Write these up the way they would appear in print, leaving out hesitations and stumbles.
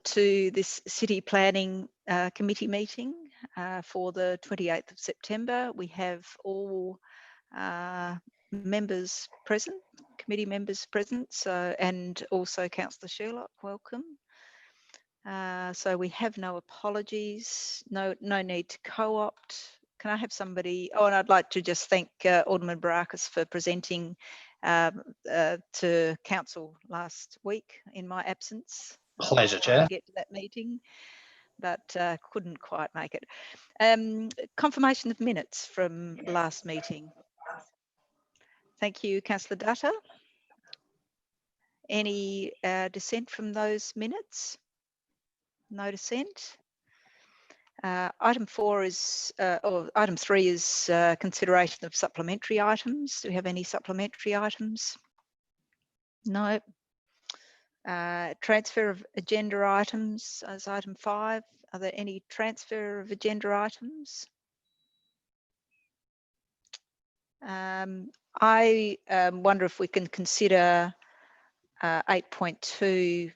to this City Planning Committee meeting for the 28th of September. We have all members present, committee members present, so, and also Councillor Sherlock, welcome. So we have no apologies, no need to co-opt. Can I have somebody? Oh, and I'd like to just thank Alderman Barakis for presenting to Council last week in my absence. Pleasure, Chair. To get to that meeting, but couldn't quite make it. Confirmation of minutes from last meeting. Thank you, Councillor Dutta. Any dissent from those minutes? No dissent. Item 3 is consideration of supplementary items. Do we have any supplementary items? No. Transfer of agenda items as item 5. Are there any transfer of agenda items? I wonder if we can consider 8.2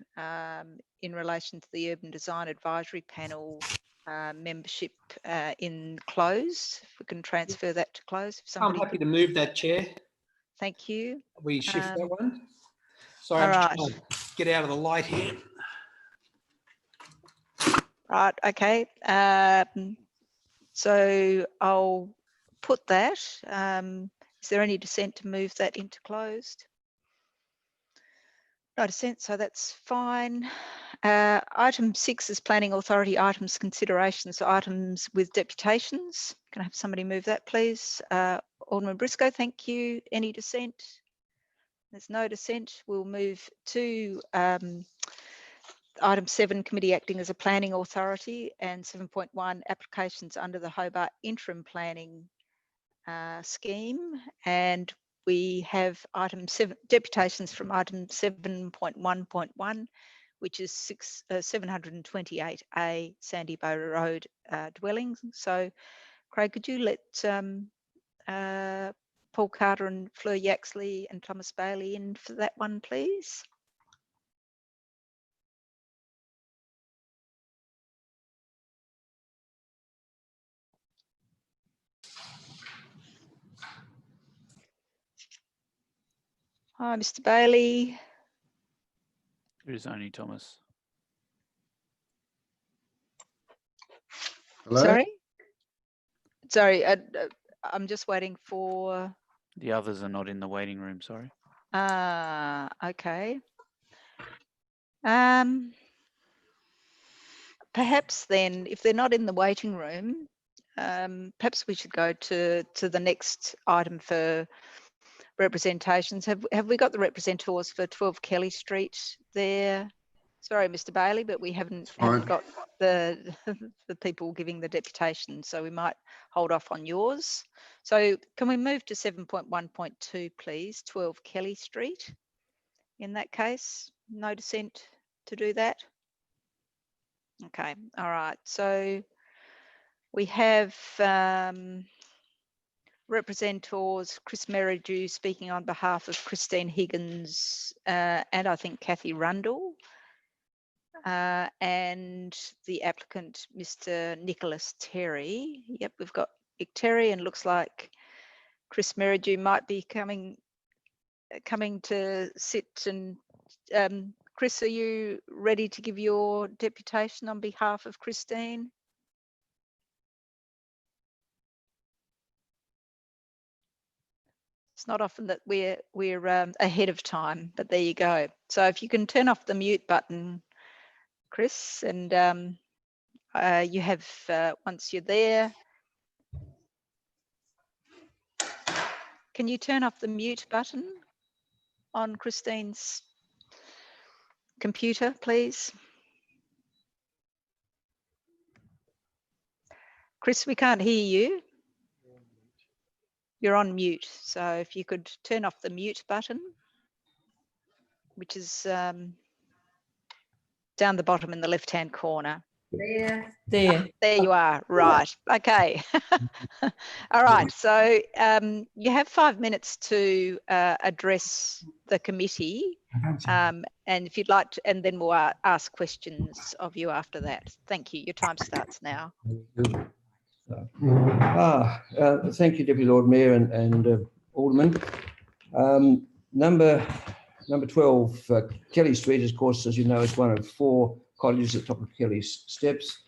in relation to the Urban Design Advisory Panel membership in closed. If we can transfer that to close. I'm happy to move that, Chair. Thank you. We shift that one. Sorry, I'm right. trying to get out of the light here. Right, okay. So I'll put that. Is there any dissent to move that into closed? No dissent, so that's fine. Item 6 is Planning Authority items consideration, so items with deputations. Can I have somebody move that, please? Alderman Briscoe, thank you. Any dissent? There's no dissent. We'll move to item 7, committee acting as a planning authority, and 7.1, applications under the Hobart interim planning scheme. And we have item 7, deputations from item 7.1.1, which is 728A Sandy-Bow Road dwellings. So, Craig, could you let Paul Carter and Fleur Yaxley and Thomas Bailey in for that one, please? Hi, Mr. Bailey. There is only Thomas. Hello? Sorry, I'm just waiting for... The others are not in the waiting room, sorry. Okay. Perhaps then, if they're not in the waiting room, perhaps we should go to the next item for representations. Have we got the representatives for 12 Kelly Street there? Sorry, Mr. Bailey, but we haven't got the people giving the deputation, so we might hold off on yours. So can we move to 7.1.2, please, 12 Kelly Street? In that case, no dissent to do that? Okay, all right. So we have representatives, Chris Merridew speaking on behalf of Christine Higgins and I think Kathy Rundle, and the applicant, Mr. Nicholas Terry. Yep, we've got Nick Terry, and looks like Chris Merridew might be coming to sit. And Chris, are you ready to give your deputation on behalf of Christine? It's not often that we're ahead of time, but there you go. So if you can turn off the mute button, Chris, and you have, once you're there, can you turn off the mute button on Christine's computer, please? Chris, we can't hear you. You're on mute, so if you could turn off the mute button, which is down the bottom in the left-hand corner. There. There you are. Right. Okay. All right. So you have 5 minutes to address the committee. And if you'd like to, and then we'll ask questions of you after that. Thank you. Your time starts now. Thank you, Deputy Lord Mayor and Alderman. Number 12, Kelly Street, of course, as you know, is one of 4 cottages at the top of Kelly's steps,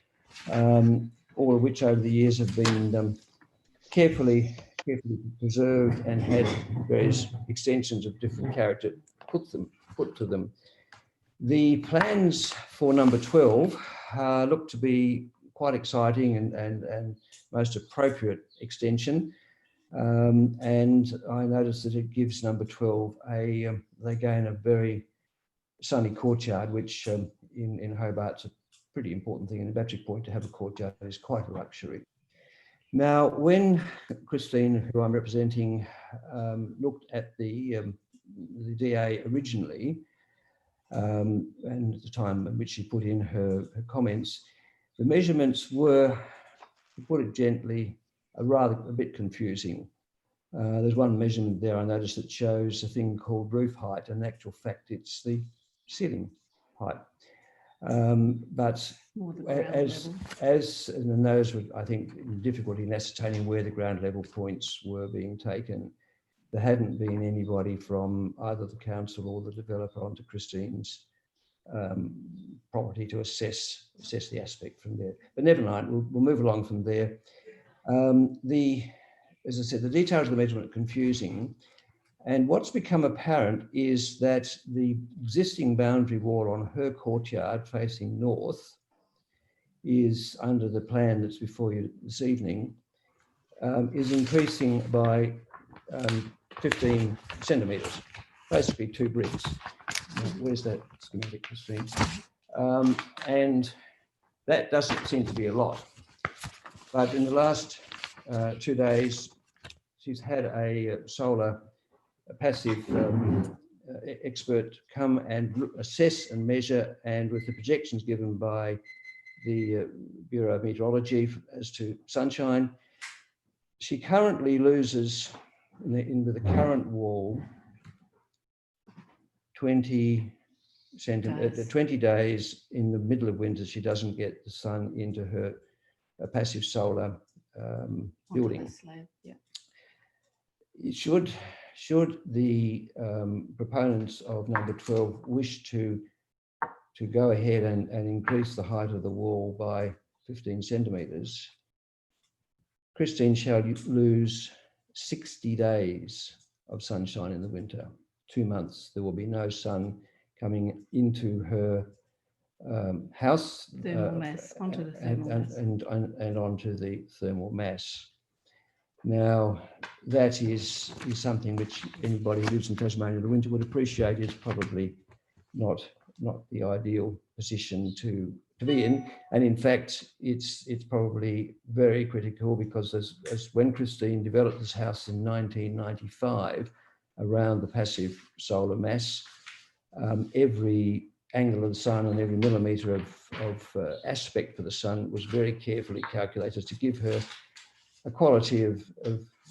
all of which over the years have been carefully preserved and had various extensions of different character put to them. The plans for number 12 look to be quite exciting and most appropriate extension. And I noticed that it gives number 12 they gain a very sunny courtyard, which in Hobart's a pretty important thing. In Battery Point, to have a courtyard is quite a luxury. Now, when Christine, who I'm representing, looked at the DA originally, and at the time in which she put in her comments, the measurements were, to put it gently, a bit confusing. There's one measurement there I noticed that shows a thing called roof height, and in actual fact it's the ceiling height. But and those were, I think, difficulty in ascertaining where the ground level points were being taken. There hadn't been anybody from either the council or the developer onto Christine's property to assess the aspect from there. But never mind, we'll move along from there. As I said, the details of the measurement are confusing. And what's become apparent is that the existing boundary wall on her courtyard facing north is, under the plan that's before you this evening, is increasing by 15 centimetres, basically 2 bricks. Where's that schematic, Christine? And that doesn't seem to be a lot. But in the last 2 days, she's had a passive expert come and assess and measure, and with the projections given by the Bureau of Meteorology as to sunshine, she currently loses with the current wall 20 days in the middle of winter. She doesn't get the sun into her passive solar building. Should the proponents of number 12 wish to go ahead and increase the height of the wall by 15 centimetres, Christine shall lose 60 days of sunshine in the winter. 2 months, there will be no sun coming into her house onto the thermal mass. And onto the thermal mass. Now, that is something which anybody who lives in Tasmania in the winter would appreciate. Is probably not the ideal position to be in, and in fact, it's probably very critical, because as when Christine developed this house in 1995 around the passive solar mass, every angle of the sun and every millimetre of aspect for the sun was very carefully calculated to give her a quality of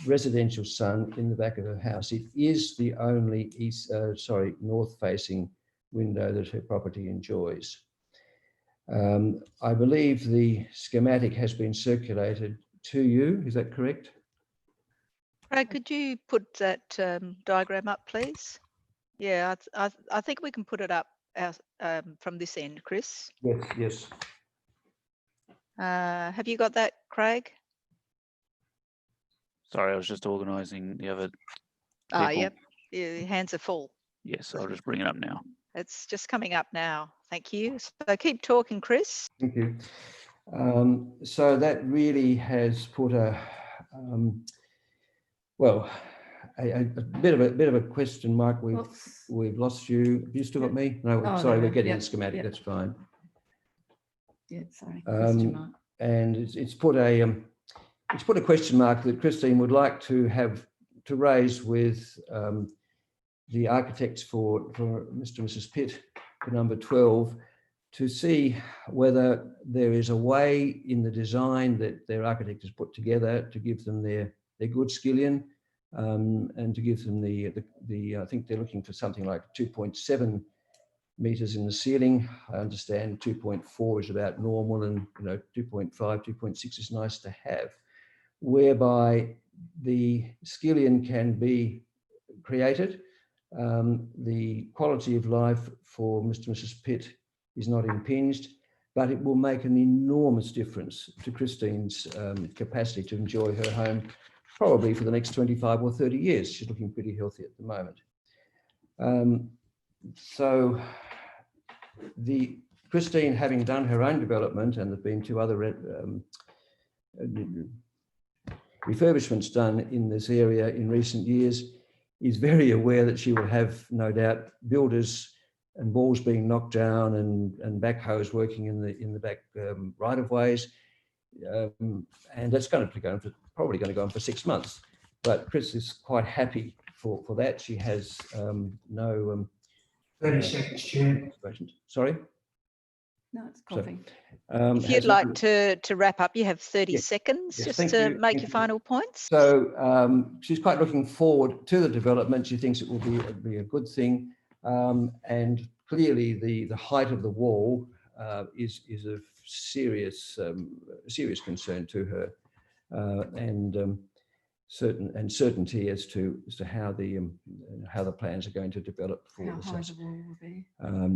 residential sun in the back of her house. It is the only north-facing window that her property enjoys. I believe the schematic has been circulated to you. Is that correct? Craig, could you put that diagram up, please? Yeah, I think we can put it up from this end, Chris. Yes. Have you got that, Craig? Sorry, I was just organising the other Ah, people. yep. Your hands are full. Yes, I'll just bring it up now. It's just coming up now. Thank you. So keep talking, Chris. Thank you. So that really has put a bit of a question mark. We've lost you. Have you still got me? No, sorry, we're getting the schematic. That's fine. Yeah, sorry. Question mark. And it's put a question mark that Christine would like to raise with the architects for Mr. and Mrs. Pitt for number 12, to see whether there is a way in the design that their architect has put together to give them their good skillion, and to give them the I think they're looking for something like 2.7 meters in the ceiling. I understand 2.4 is about normal, and 2.5, 2.6 is nice to have, whereby the skillion can be created. The quality of life for Mr. and Mrs. Pitt is not impinged, but it will make an enormous difference to Christine's capacity to enjoy her home, probably for the next 25 or 30 years. She's looking pretty healthy at the moment. So Christine, having done her own development, and there've been 2 other refurbishments done in this area in recent years, is very aware that she will have, no doubt, builders and walls being knocked down and backhoes working in the back right of ways, and that's going to be probably going to go on for 6 months. But Chris is quite happy for that. She has no 30 seconds, Chair. Sorry. No, it's coffee. If you'd like to wrap up, you have 30 Yes. seconds Yes, just thank to you. make Thank your you. final points. So she's quite looking forward to the development. She thinks it will be a good thing, and clearly the height of the wall is of serious concern to her, and certainty as to how the plans are going to develop for How this high house. the wall will be.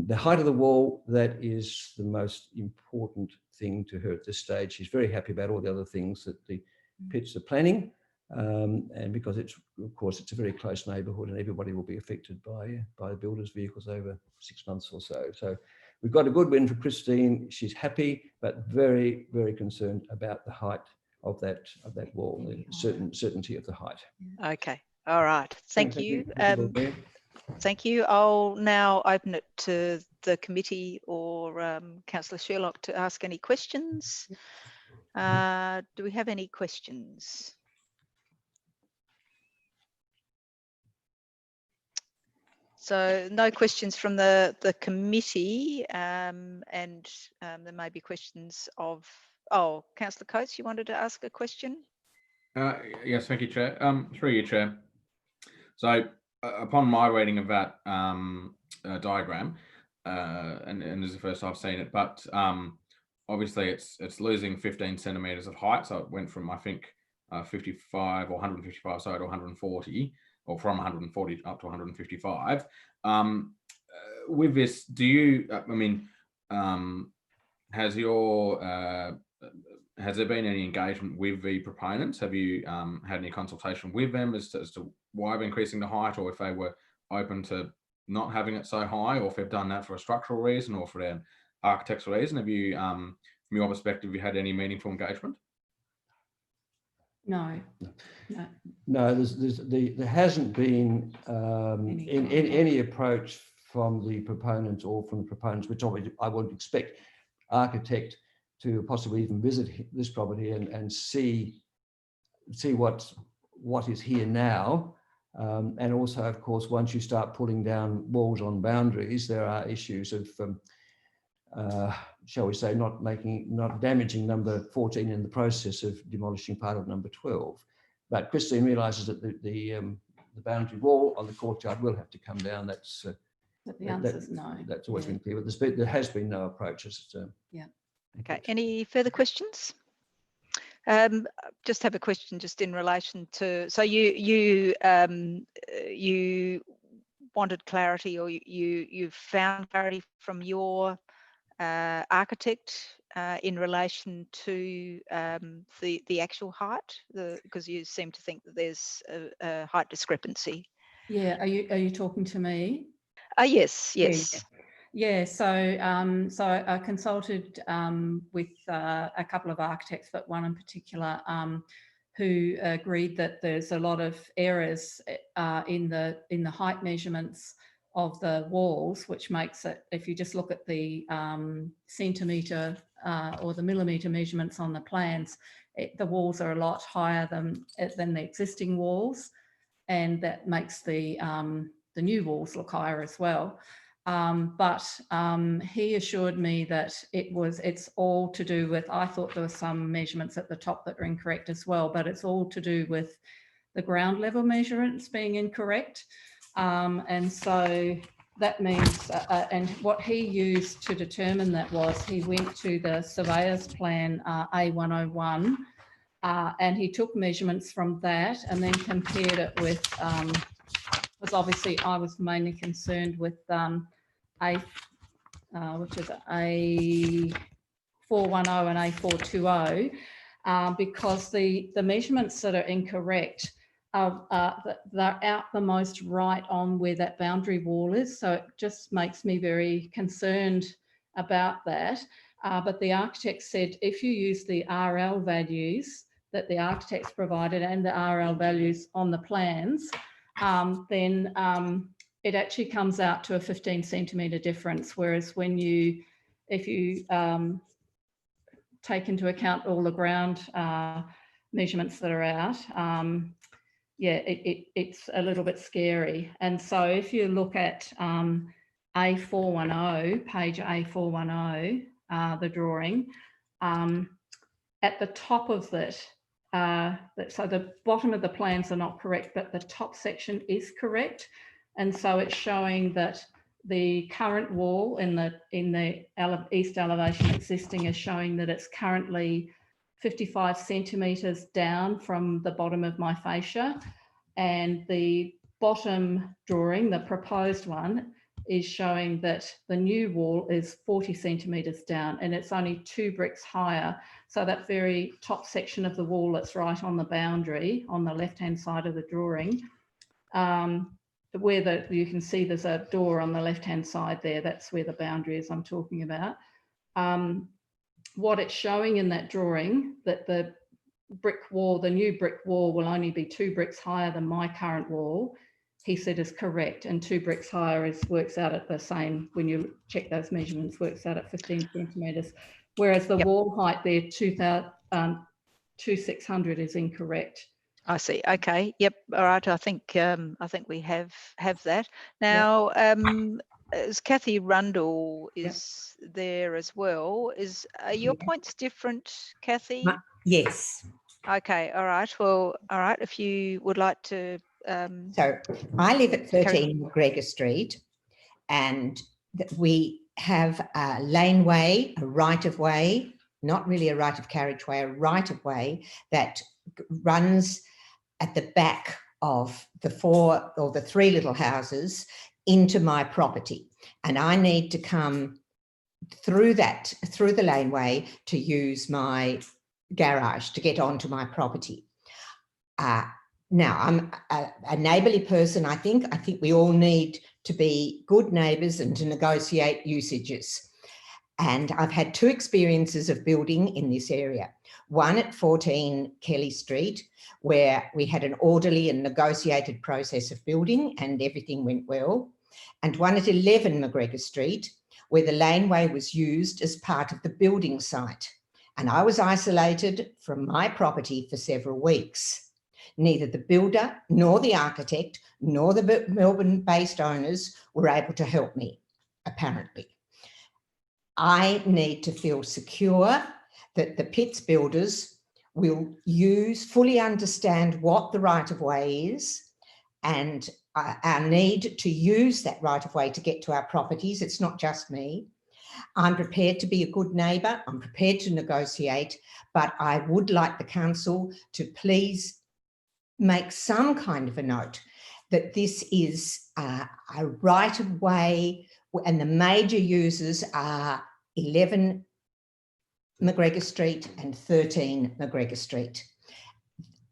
The height of the wall, that is the most important thing to her at this stage. She's very happy about all the other things that the Pitts are planning, and because of course it's a very close neighbourhood, and everybody will be affected by the builders' vehicles over 6 months or so. So we've got a good win for Christine. She's happy, but very, very concerned about the height of that wall, the certainty of the height. Okay. All right. Thank you. Lord Mayor. Thank you. I'll now open it to the committee or Councillor Sherlock to ask any questions. Do we have any questions? So no questions from the committee, and there may be questions of, Councillor Coates, you wanted to ask a question? Yes, thank you, Chair. Through you, Chair. So upon my reading of that diagram, and this is the first I've seen it, but obviously it's losing 15 centimetres of height. So it went from, I think, 55 or 155, sorry, to 140, or from 140 up to 155. With this, do you, has there been any engagement with the proponents? Have you had any consultation with them as to why they're increasing the height, or if they were open to not having it so high, or if they've done that for a structural reason or for an architectural reason? Have you, from your perspective, have you had any meaningful engagement? No. No, there hasn't been any approach from the proponents or from the proponents, which obviously I would expect architect to possibly even visit this property and see what is here now. And also, of course, once you start pulling down walls on boundaries, there are issues of, shall we say, not damaging number 14 in the process of demolishing part of number 12. But Christine realises that the boundary wall on the courtyard will have to come down. That's But the answer is no. That's always been clear. But there has been no approaches. Yeah. Okay. Any further questions? Just have a question just in relation to, so you wanted clarity, or you found clarity from your architect in relation to the actual height, because you seem to think that there's a height discrepancy. Yeah. Are you talking to me? Yes. Yeah, so I consulted with a couple of architects, but one in particular who agreed that there's a lot of errors in the height measurements of the walls, which makes it, if you just look at the centimetre or the millimetre measurements on the plans, the walls are a lot higher than the existing walls, and that makes the new walls look higher as well. but he assured me that it's all to do with, I thought there were some measurements at the top that were incorrect as well, but it's all to do with the ground level measurements being incorrect. And so that means, and what he used to determine that was he went to the surveyor's plan A101 and he took measurements from that and then compared it with, because obviously I was mainly concerned with which is A410 and A420, because the measurements that are incorrect they're out the most right on where that boundary wall is. So it just makes me very concerned about that. But the architect said if you use the RL values that the architects provided and the RL values on the plans, then it actually comes out to a 15 centimetre difference. Whereas if you take into account all the ground measurements that are out, yeah, it's a little bit scary. And so if you look at A410, page A410, the drawing, at the top of it, so the bottom of the plans are not correct, but the top section is correct. And so it's showing that the current wall in the east elevation existing is showing that it's currently 55 centimetres down from the bottom of my fascia, and the bottom drawing, the proposed one, is showing that the new wall is 40 centimetres down and it's only 2 bricks higher. So that very top section of the wall that's right on the boundary on the left-hand side of the drawing, where you can see there's a door on the left-hand side there, that's where the boundary is I'm talking about. What it's showing in that drawing, that the brick wall, the new brick wall, will only be 2 bricks higher than my current wall, he said is correct, and 2 bricks higher works out at the same, when you check those measurements, works out at 15 centimetres, whereas the wall height there, 2,600 is incorrect. I see. Okay. Yep. All right. I think we have that now. As Kathy Rundle is there as well. Are your points different, Kathy? Yes. Okay. All right. Well. All right. If you would like to. So I live at 13 McGregor Street, and we have a laneway, a right of way, not really a right of carriageway, a right of way that runs at the back of the 4 or the 3 little houses into my property. And I need to come through the laneway to use my garage to get onto my property. Now, I'm a neighbourly person, I think. I think we all need to be good neighbours and to negotiate usages. And I've had 2 experiences of building in this area. One at 14 Kelly Street, where we had an orderly and negotiated process of building and everything went well. And one at 11 McGregor Street, where the laneway was used as part of the building site. And I was isolated from my property for several weeks. Neither the builder nor the architect nor the Melbourne-based owners were able to help me, apparently. I need to feel secure that the Pitts builders will fully understand what the right-of-way is and our need to use that right-of-way to get to our properties. It's not just me. I'm prepared to be a good neighbour. I'm prepared to negotiate, but I would like the council to please make some kind of a note that this is a right-of-way and the major users are 11 McGregor Street and 13 McGregor Street.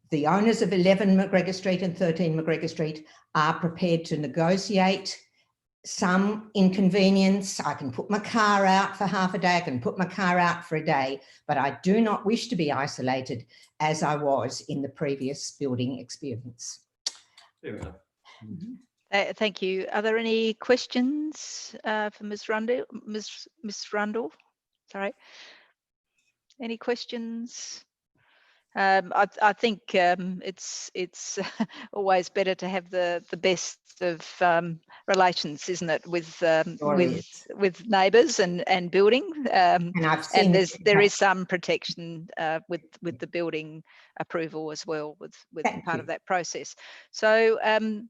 The owners of 11 McGregor Street and 13 McGregor Street are prepared to negotiate some inconvenience. I can put my car out for half a day, I can put my car out for a day, but I do not wish to be isolated as I was in the previous building experience. Thank you. Are there any questions for Ms. Rundle? Ms. Rundle, sorry. Any questions? I think it's always better to have the best of relations, isn't it, with neighbours and building. And I've seen And there is some protection with the building approval as well, with Thank part you. of that process. So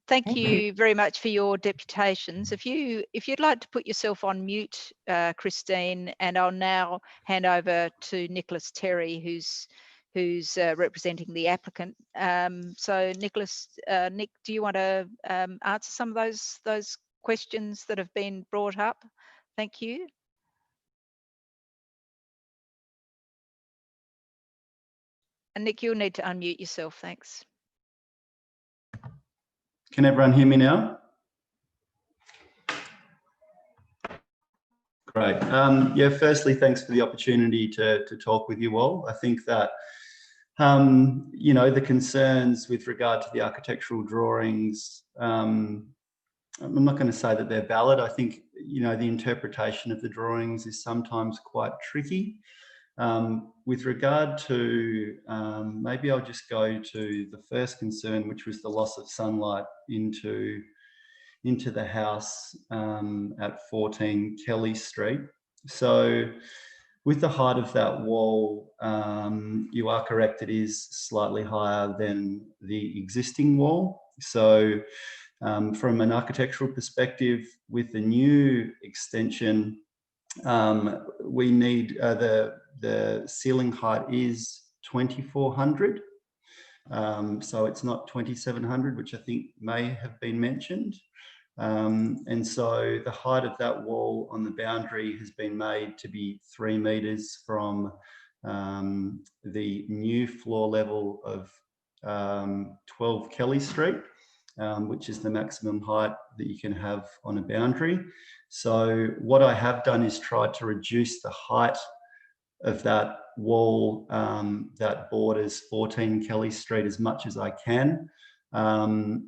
thank Thank you very much for your deputations. If you'd like to put yourself on mute, Christine, and I'll now hand over to Nicholas Terry, who's representing the applicant. So Nicholas, Nick, do you want to answer some of those questions that have been brought up? Thank you. And Nick, you'll need to unmute yourself. Thanks. Can everyone hear me now? Great. Yeah, firstly, thanks for the opportunity to talk with you all. I think that, you know, the concerns with regard to the architectural drawings, I'm not going to say that they're valid. I think, you know, the interpretation of the drawings is sometimes quite tricky. With regard to, maybe I'll just go to the first concern, which was the loss of sunlight into the house at 14 Kelly Street. So with the height of that wall, you are correct, it is slightly higher than the existing wall. So from an architectural perspective, with the new extension, we need the ceiling height is 2400. So it's not 2700, which I think may have been mentioned. And so the height of that wall on the boundary has been made to be 3 metres from the new floor level of 12 Kelly Street, which is the maximum height that you can have on a boundary. So what I have done is tried to reduce the height of that wall that borders 14 Kelly Street as much as I can.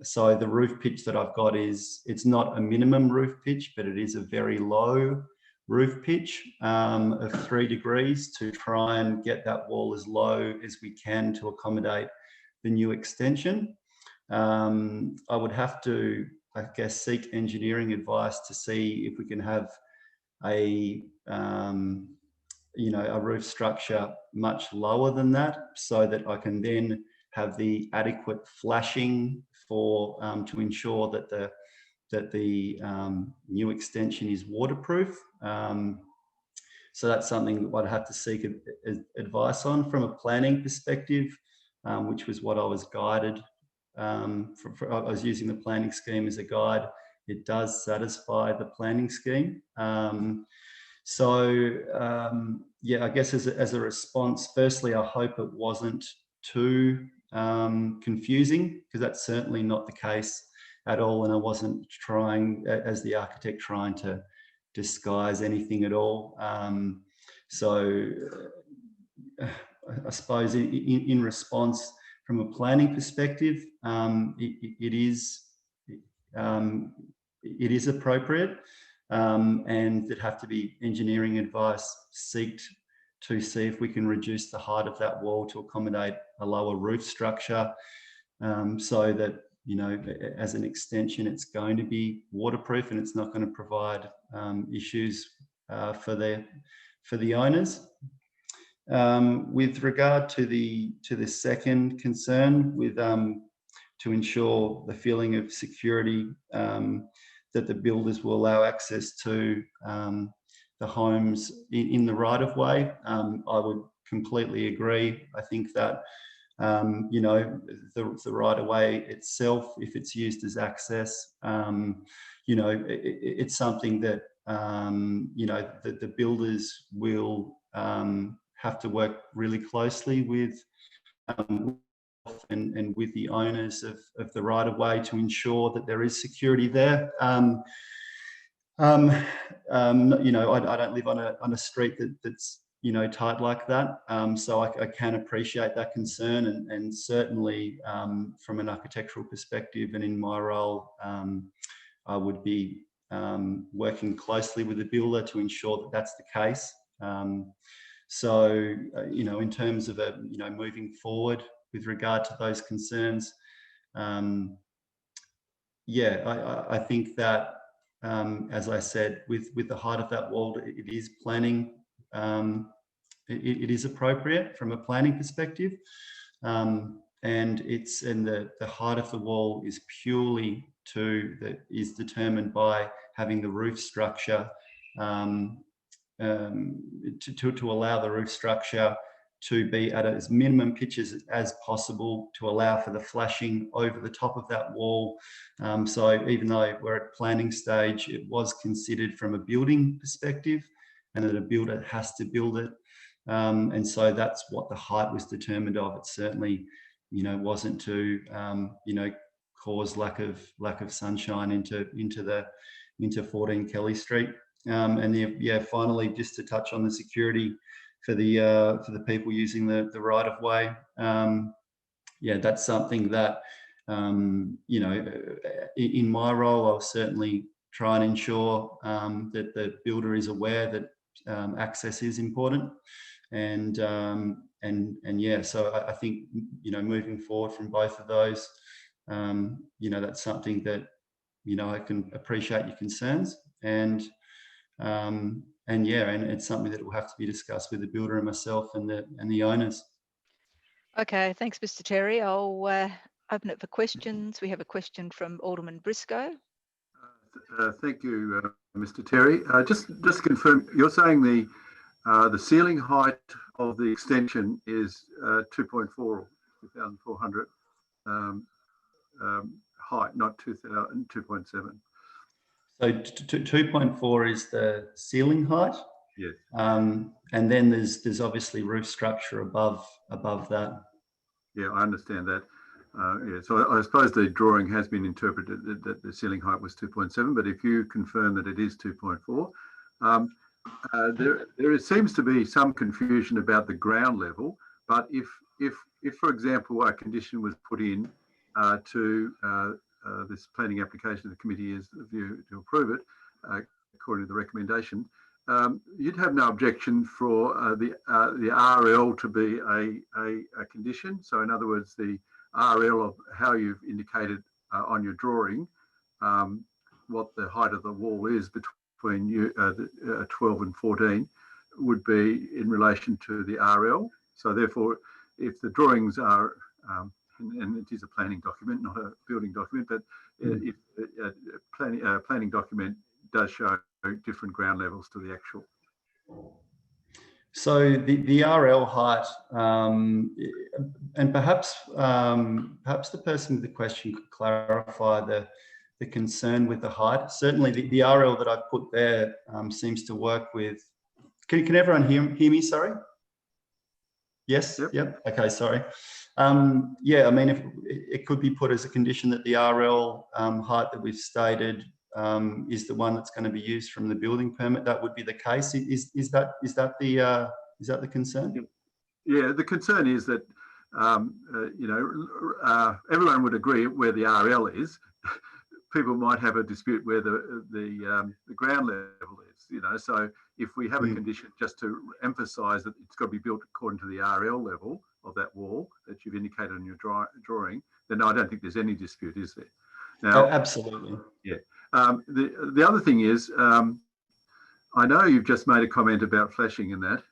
So the roof pitch that I've got it's not a minimum roof pitch, but it is a very low roof pitch of 3 degrees to try and get that wall as low as we can to accommodate the new extension. I would have to, I guess, seek engineering advice to see if we can have a you know, a roof structure much lower than that, so that I can then have the adequate flashing for to ensure that the new extension is waterproof. So that's something I'd have to seek advice on from a planning perspective, which was what I was guided. I was using the planning scheme as a guide. It does satisfy the planning scheme. Yeah, I guess as a response, firstly, I hope it wasn't too confusing, because that's certainly not the case at all. And I wasn't trying, as the architect, trying to disguise anything at all. So I suppose in response from a planning perspective, it is appropriate. And there'd have to be engineering advice sought to see if we can reduce the height of that wall to accommodate a lower roof structure, so that, you know, as an extension, it's going to be waterproof and it's not going to provide issues for the owners. With regard to the second concern, with to ensure the feeling of security, that the builders will allow access to the homes in the right-of-way. I would completely agree. I think that, you know, the right-of-way itself, if it's used as access, you know, it's something that, you know, the builders will have to work really closely with and with the owners of the right-of-way to ensure that there is security there. You know, I don't live on a street that's, you know, tight like that. So I can appreciate that concern, and certainly from an architectural perspective and in my role, I would be working closely with the builder to ensure that that's the case. So, you know, in terms of moving forward with regard to those concerns, yeah, I think that, as I said, with the height of that wall, it is planning. It is appropriate from a planning perspective, and the height of the wall is purely is determined by having the roof structure to allow the roof structure to be at as minimum pitches as possible to allow for the flashing over the top of that wall. So even though we're at planning stage, it was considered from a building perspective, and that a builder has to build it. And so that's what the height was determined of. It certainly, you know, wasn't to, you know, cause lack of sunshine into 14 Kelly Street. And yeah, finally, just to touch on the security for the people using the right of way. Yeah, that's something that, you know, in my role, I'll certainly try and ensure that the builder is aware that access is important. And yeah, so I think, you know, moving forward from both of those, you know, that's something that, you know, I can appreciate your concerns, and yeah, and it's something that will have to be discussed with the builder and myself and the owners. Okay, thanks, Mr. Terry. I'll open it for questions. We have a question from Alderman Briscoe. Thank you, Mr. Terry. Just to confirm, you're saying the ceiling height of the extension is 2.4, 2,400 height, not 2.7. So 2.4 is the ceiling height. Yes. And then there's obviously roof structure above that. Yeah, I understand that. Yeah, so I suppose the drawing has been interpreted that the ceiling height was 2.7, but if you confirm that it is 2.4, there seems to be some confusion about the ground level. But if for example, a condition was put in to this planning application, the committee is to approve it according to the recommendation, you'd have no objection for the RL to be a condition. So in other words, the RL of how you've indicated on your drawing what the height of the wall is between 12 and 14 would be in relation to the RL. So therefore, if the drawings are, and it is a planning document, not a building document, but if a planning document does show different ground levels to the actual. So the RL height, and perhaps the person with the question could clarify the concern with the height. Certainly the RL that I put there seems to work with. Can everyone hear me? Sorry. Yes. Yep. Okay. Sorry. Yeah. I mean, if it could be put as a condition that the RL height that we've stated is the one that's going to be used from the building permit, that would be the case. Is that the concern? Yeah, the concern is that you know, everyone would agree where the RL is. People might have a dispute where the ground level is. You know, so if we have a condition just to emphasise that it's got to be built according to the RL level of that wall that you've indicated on your drawing, then I don't think there's any dispute, is there? Now, absolutely. Yeah. The other thing is, I know you've just made a comment about flashing and that.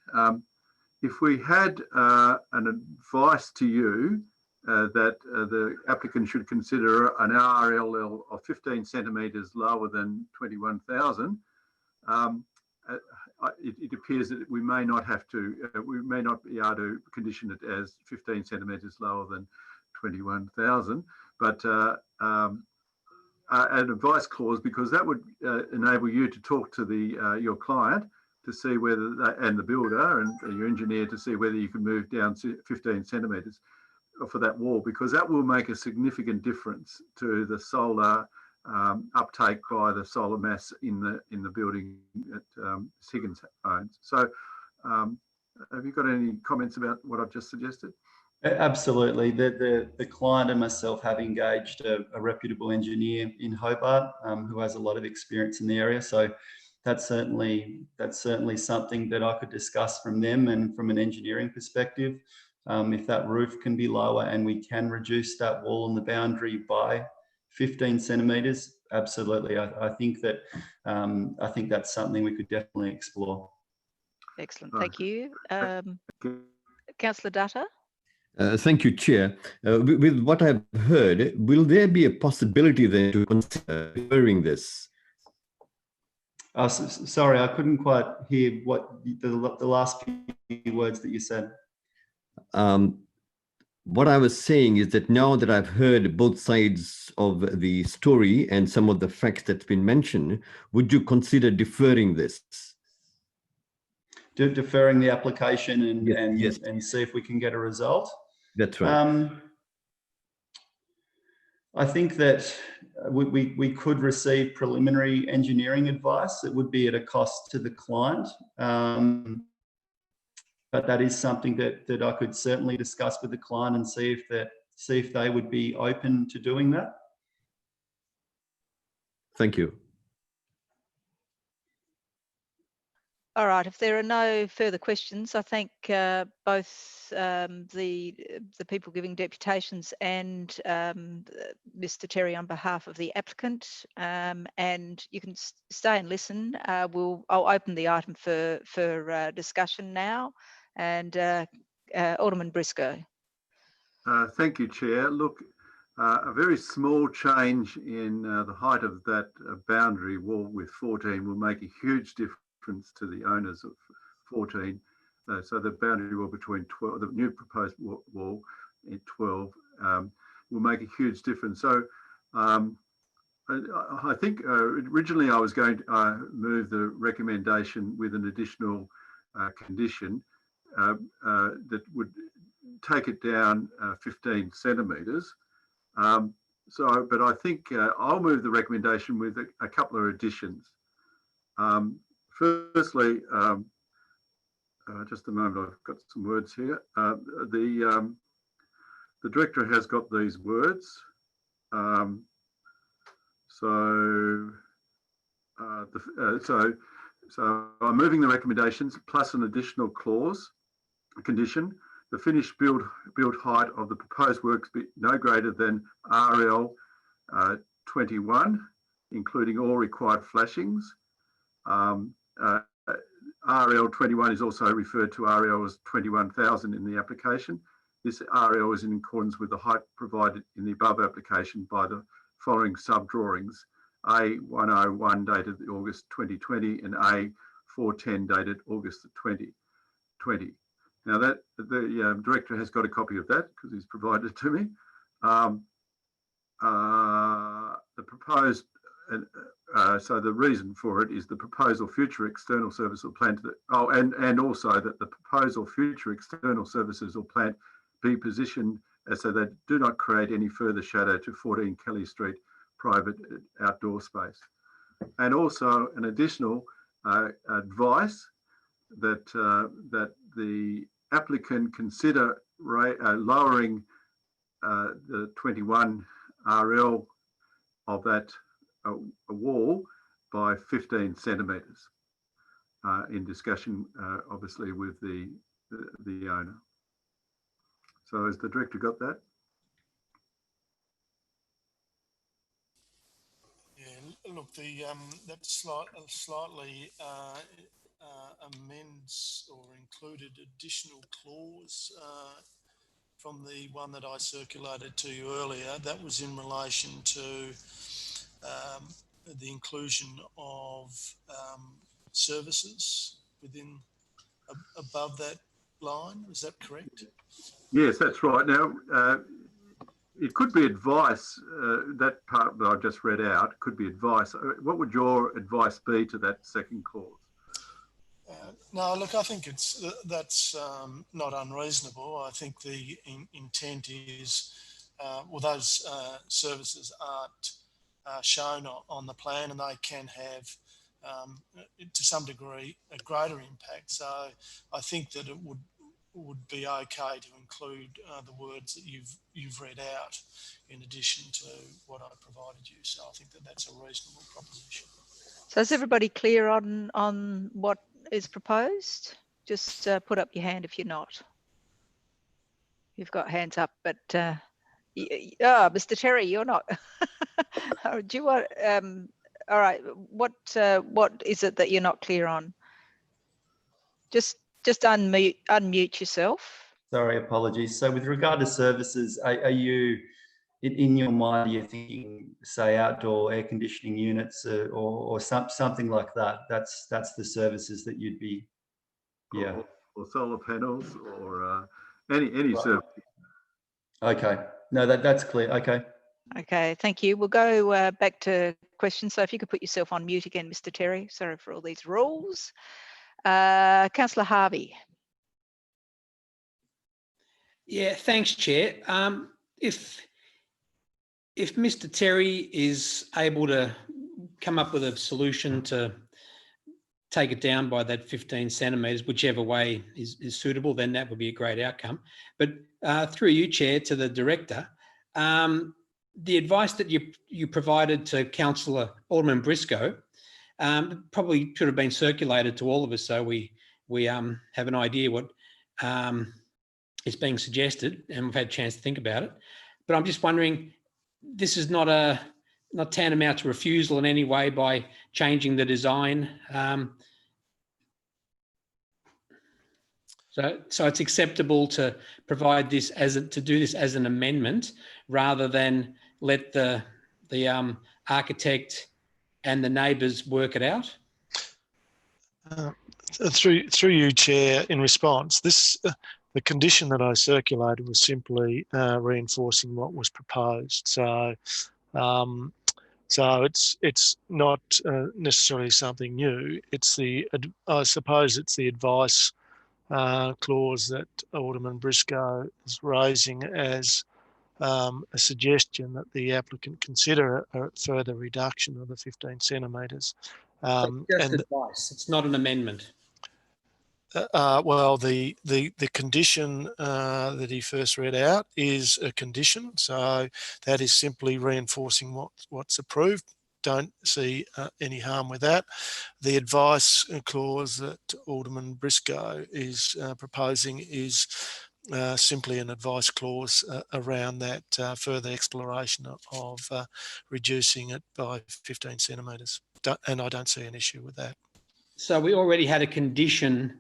If we had an advice to you that the applicant should consider an RL of 15 centimetres lower than 21,000, it appears that we may not have to, we may not be able to condition it as 15 centimetres lower than 21,000, but an advice clause, because that would enable you to talk to your client to see whether, and the builder and your engineer to see whether you can move down to 15 centimetres for that wall, because that will make a significant difference to the solar uptake by the solar mass in the building that Higgins owns. So have you got any comments about what I've just suggested? Absolutely. The client and myself have engaged a reputable engineer in Hobart who has a lot of experience in the area. So that's certainly something that I could discuss from them and from an engineering perspective. If that roof can be lower and we can reduce that wall and the boundary by 15 centimetres, absolutely. I think that's something we could definitely explore. Excellent, thank you. Councillor Dutta? Thank you, Chair. With what I've heard, will there be a possibility then to consider deferring this? Sorry, I couldn't quite hear what the last few words that you said. What I was saying is that now that I've heard both sides of the story and some of the facts that's been mentioned, would you consider deferring this? Deferring the application and Yes. and see if we can get a result. That's right. I think that we could receive preliminary engineering advice. It would be at a cost to the client, but that is something that I could certainly discuss with the client and see if they would be open to doing that. Thank you. All right, if there are no further questions, I thank both the people giving deputations and Mr. Terry on behalf of the applicant. And you can stay and listen. I'll open the item for discussion now. And Alderman Briscoe. Thank you, Chair. Look, a very small change in the height of that boundary wall with 14 will make a huge difference to the owners of 14. So the boundary wall between 12, the new proposed wall in 12 will make a huge difference. So I think originally I was going to move the recommendation with an additional condition that would take it down 15 centimetres. But I think I'll move the recommendation with a couple of additions. Firstly, just a moment, I've got some words here. The director has got these words. So I'm moving the recommendations plus an additional clause, condition. The finished build height of the proposed works be no greater than RL 21, including all required flashings. RL 21 is also referred to RL as 21,000 in the application. This RL is in accordance with the height provided in the above application by the following sub-drawings: A101 dated August 2020 and A410 dated August 2020. Now that the director has got a copy of that because he's provided it to me. The proposed, so the reason for it is the proposal future external service or plant, and also that the proposal future external services or plant be positioned so that do not create any further shadow to 14 Kelly Street private outdoor space. And also an additional advice that the applicant consider lowering the 21 RL of that wall by 15 centimetres in discussion, obviously, with the owner. So has the director got that? Yeah, look, that slightly amends or included additional clause from the one that I circulated to you earlier. That was in relation to the inclusion of services within above that line. Is that correct? Yes, that's right. Now, it could be advice, that part that I just read out could be advice. What would your advice be to that second clause? No, look, I think that's not unreasonable. I think the intent is, well, those services aren't shown on the plan, and they can have, to some degree, a greater impact. So I think that it would be okay to include the words that you've read out in addition to what I provided you. So I think that that's a reasonable proposition. So is everybody clear on what is proposed? Just put up your hand if you're not. You've got hands up, but Mr. Terry, you're not. Do you want? All right. What is it that you're not clear on? Just unmute yourself. Sorry, apologies. So with regard to services, are you, in your mind, you're thinking, say, outdoor air conditioning units or something like that? That's the services that you'd be, yeah. Or solar panels or any service. Okay. No, that's clear. Okay. Okay, thank you. We'll go back to questions. So if you could put yourself on mute again, Mr. Terry. Sorry for all these rules. Councillor Harvey. Yeah, thanks, Chair. If Mr. Terry is able to come up with a solution to take it down by that 15 centimetres, whichever way is suitable, then that would be a great outcome. But through you, Chair, to the Director, the advice that you provided to Councillor Alderman Briscoe probably should have been circulated to all of us, so we have an idea what is being suggested, and we've had a chance to think about it. But I'm just wondering, this is not tantamount to refusal in any way by changing the design. So it's acceptable to provide this to do this as an amendment rather than let the architect and the neighbours work it out. Through you, Chair, in response, the condition that I circulated was simply reinforcing what was proposed. So it's not necessarily something new. I suppose it's the advice clause that Alderman Briscoe is raising as a suggestion that the applicant consider a further reduction of the 15 centimetres. Just advice. It's not an amendment. Well, the condition that he first read out is a condition, so that is simply reinforcing what's approved. Don't see any harm with that. The advice clause that Alderman Briscoe is proposing is simply an advice clause around that further exploration of reducing it by 15 centimetres, and I don't see an issue with that. So we already had a condition.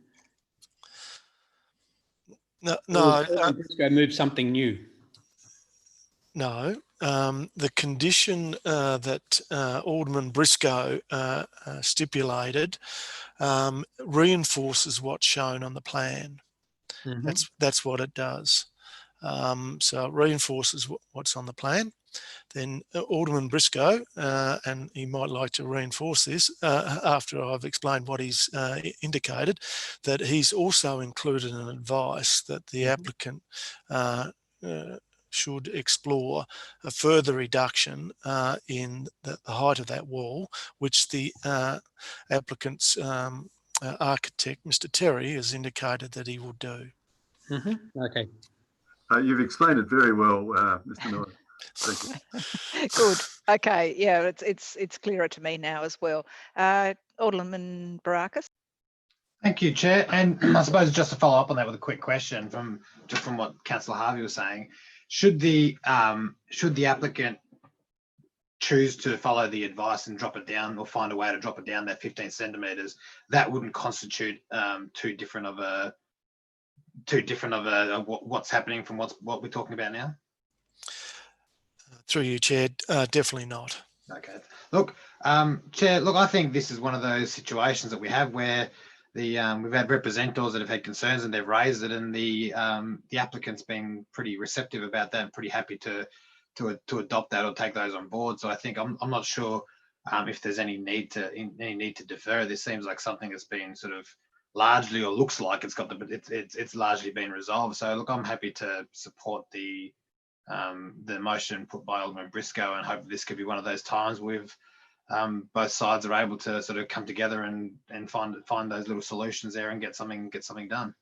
No. Briscoe moved something new. No, the condition that Alderman Briscoe stipulated reinforces what's shown on the plan. Mm-hmm. That's what it does. So it reinforces what's on the plan. Then Alderman Briscoe, and he might like to reinforce this after I've explained what he's indicated, that he's also included an advice that the applicant should explore a further reduction in the height of that wall, which the applicant's architect, Mr. Terry, has indicated that he will do. Mm-hmm. Okay. You've explained it very well, Mr. Miller. Thank you. Good. Okay. Yeah, it's clearer to me now as well. Alderman Barakis. Thank you, Chair. And I suppose just to follow up on that with a quick question from what Councillor Harvey was saying, should the applicant choose to follow the advice and drop it down, or find a way to drop it down that 15 centimetres, that wouldn't constitute too different of what's happening from what we're talking about now? Through you, Chair, definitely not. Okay. Look, Chair, look, I think this is one of those situations that we have where we've had representatives that have had concerns and they've raised it, and the applicant's been pretty receptive about that and pretty happy to adopt that or take those on board. So I think I'm not sure if there's any need to defer. This seems like something that's been sort of largely, or looks like it's largely been resolved. So look, I'm happy to support the motion put by Alderman Briscoe, and hope this could be one of those times with both sides are able to sort of come together and find those little solutions there and get something done.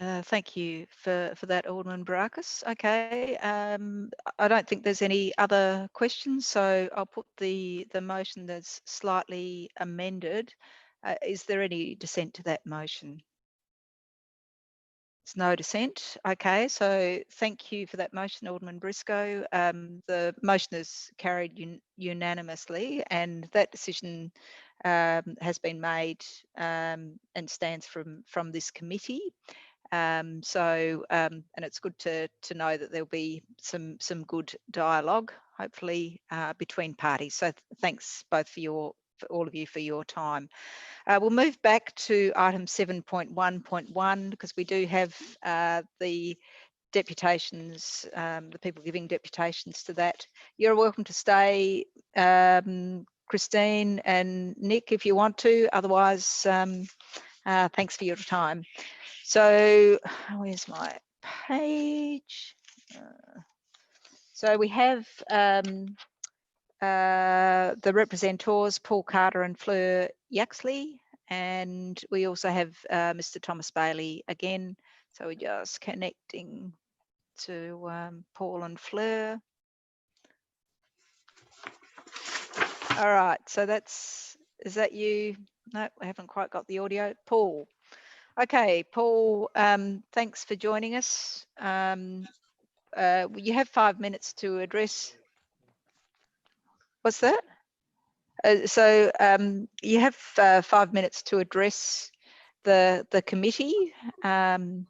Thank you for that, Alderman Barakis. Okay, I don't think there's any other questions, so I'll put the motion that's slightly amended. Is there any dissent to that motion? There's no dissent. Okay, so thank you for that motion, Alderman Briscoe. The motion is carried unanimously, and that decision has been made and stands from this committee. And it's good to know that there'll be some good dialogue, hopefully, between parties. So thanks both for all of you for your time. We'll move back to item 7.1.1 because we do have the deputations, the people giving deputations to that. You're welcome to stay, Christine and Nick, if you want to. Otherwise, thanks for your time. So where's my page? So we have the representatives, Paul Carter and Fleur Yaxley, and we also have Mr. Thomas Bailey again. So we're just connecting to Paul and Fleur. All right, so is that you? No, I haven't quite got the audio. Paul. Okay, Paul, thanks for joining us. You have 5 minutes to address. What's that? So you have 5 minutes to address the committee, and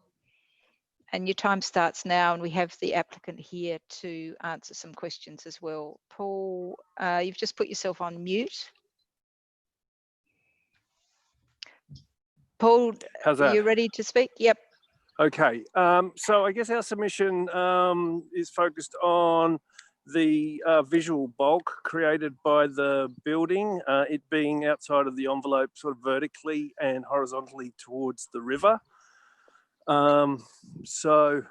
your time starts now, and we have the applicant here to answer some questions as well. Paul, you've just put yourself on mute. Paul, how's that? Are you ready to speak? Yep. Okay, so I guess our submission is focused on the visual bulk created by the building, it being outside of the envelope, sort of vertically and horizontally towards the river. So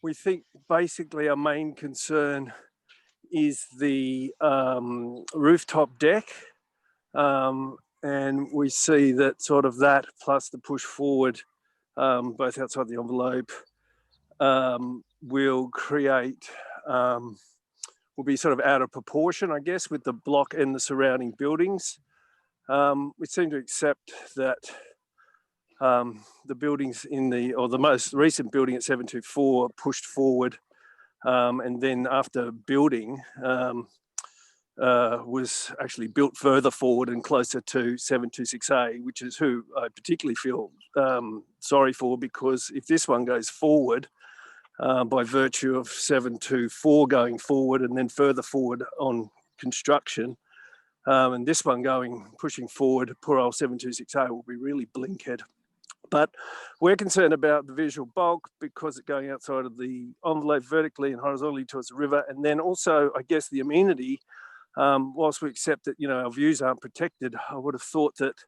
we think basically our main concern is the rooftop deck. And we see that sort of that plus the push forward, both outside the envelope, will create, will be sort of out of proportion, I guess, with the block and the surrounding buildings. We seem to accept that the buildings or the most recent building at 724 pushed forward, and then after building, was actually built further forward and closer to 726A, which is who I particularly feel sorry for, because if this one goes forward by virtue of 724 going forward and then further forward on construction, and this one pushing forward, poor old 726A will be really blinkhead. But we're concerned about the visual bulk because it's going outside of the envelope vertically and horizontally towards the river, and then also, I guess, the amenity. Whilst we accept that, our views aren't protected, I would have thought that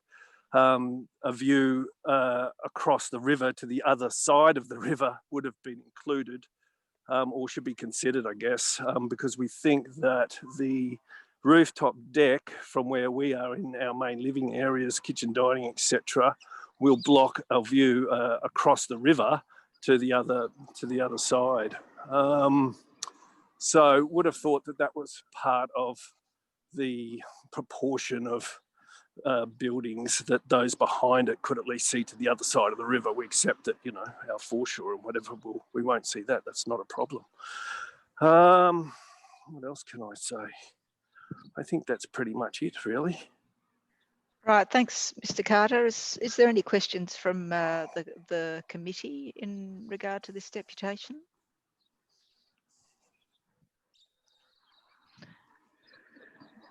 a view across the river to the other side of the river would have been included, or should be considered, I guess, because we think that the rooftop deck from where we are in our main living areas, kitchen, dining, etc., will block our view across the river to the other side. So would have thought that that was part of the proportion of buildings that those behind it could at least see to the other side of the river. We accept that, our foreshore and whatever, we won't see that. That's not a problem. What else can I say? I think that's pretty much it, really. Right, thanks, Mr. Carter. Is there any questions from the committee in regard to this deputation?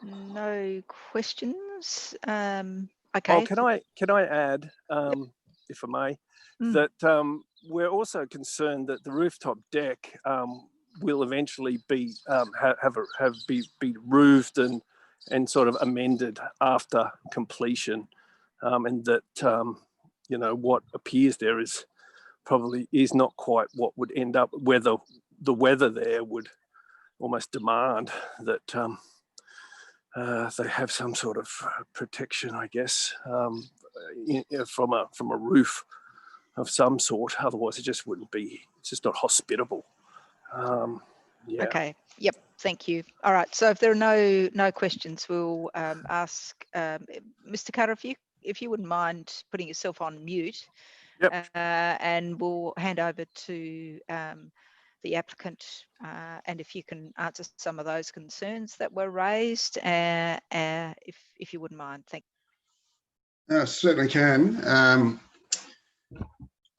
No questions. Okay. Oh, can I add, if I may, that we're also concerned that the rooftop deck will eventually be be roofed and sort of amended after completion, and that what appears there is probably not quite what would end up, whether the weather there would almost demand that they have some sort of protection, I guess, from a roof of some sort. Otherwise, it just wouldn't be. It's just not hospitable. Yeah. Okay. Yep. Thank you. All right. So if there are no questions, we'll ask Mr. Carter, if you wouldn't mind putting yourself on mute. Yep. And we'll hand over to the applicant, and if you can answer some of those concerns that were raised, if you wouldn't mind. Thank you. Certainly can.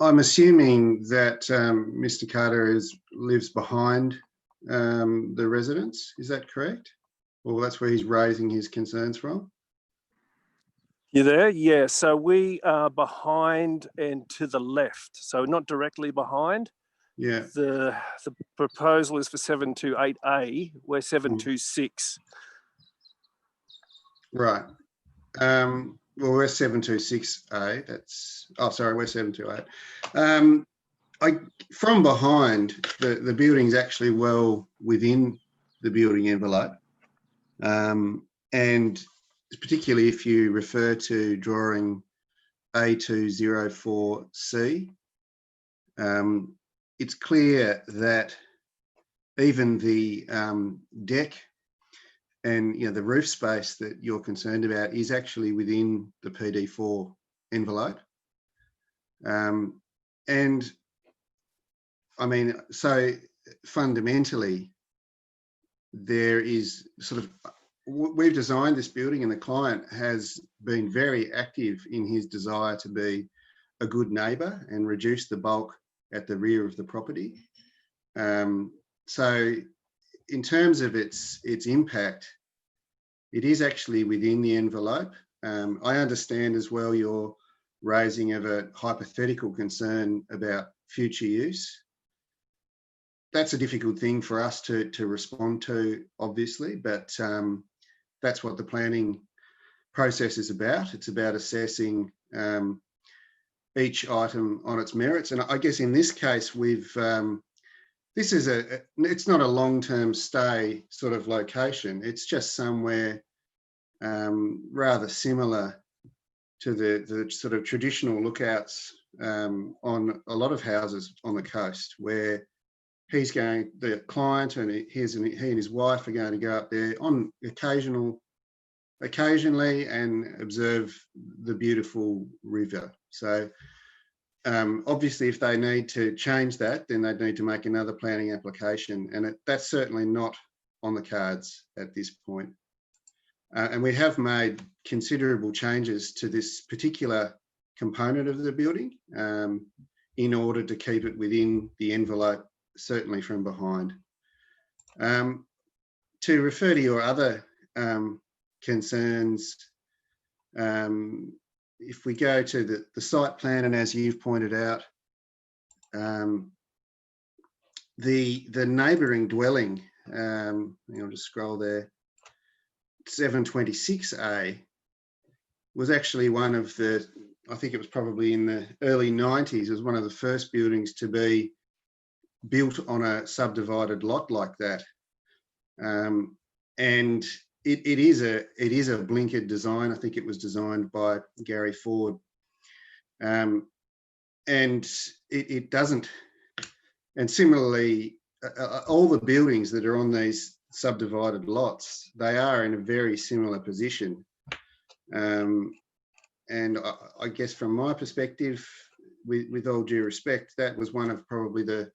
I'm assuming that Mr. Carter lives behind the residence. Is that correct? Or that's where he's raising his concerns from? You there? Yeah. So we are behind and to the left. So not directly behind. Yeah. The proposal is for 728A. We're 726. Right. Well, we're 726A. We're 728. From behind, the building's actually well within the building envelope. And particularly if you refer to drawing A204C, it's clear that even the deck and the roof space that you're concerned about is actually within the PD4 envelope. And I mean, so fundamentally, there is we've designed this building, and the client has been very active in his desire to be a good neighbour and reduce the bulk at the rear of the property. So in terms of its impact, it is actually within the envelope. I understand as well you're raising of a hypothetical concern about future use. That's a difficult thing for us to respond to, obviously, but that's what the planning process is about. It's about assessing each item on its merits. And I guess in this case, it's not a long-term stay sort of location. It's just somewhere rather similar to the sort of traditional lookouts on a lot of houses on the coast, where the client and he and his wife are going to go up there on occasionally and observe the beautiful river. So obviously, if they need to change that, then they'd need to make another planning application, and that's certainly not on the cards at this point. And we have made considerable changes to this particular component of the building in order to keep it within the envelope, certainly from behind. To refer to your other concerns, if we go to the site plan, and as you've pointed out, the neighbouring dwelling, I'll just scroll there, 726A, was actually one of the, I think it was probably in the early 90s, it was one of the first buildings to be built on a subdivided lot like that. And it is a blinkered design. I think it was designed by Gary Ford. And it doesn't, and similarly, all the buildings that are on these subdivided lots, they are in a very similar position. And I guess from my perspective, with all due respect, that was one of probably the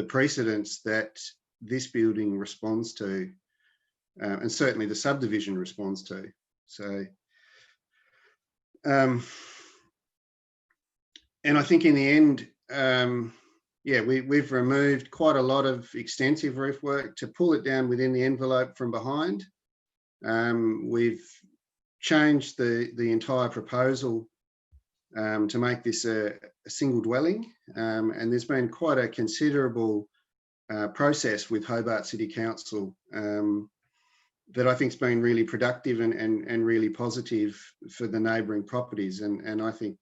precedents that this building responds to, and certainly the subdivision responds to. So, and I think in the end, we've removed quite a lot of extensive roof work to pull it down within the envelope from behind. We've changed the entire proposal to make this a single dwelling, and there's been quite a considerable process with Hobart City Council that I think has been really productive and really positive for the neighbouring properties. And I think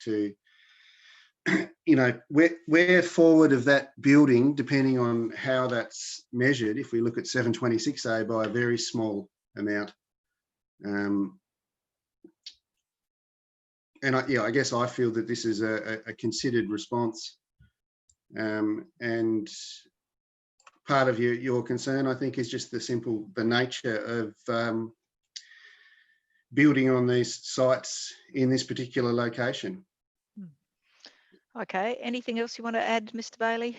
we're forward of that building, depending on how that's measured, if we look at 726A, by a very small amount. I guess I feel that this is a considered response. And part of your concern, I think, is just the nature of building on these sites in this particular location. Okay, anything else you want to add, Mr. Bailey?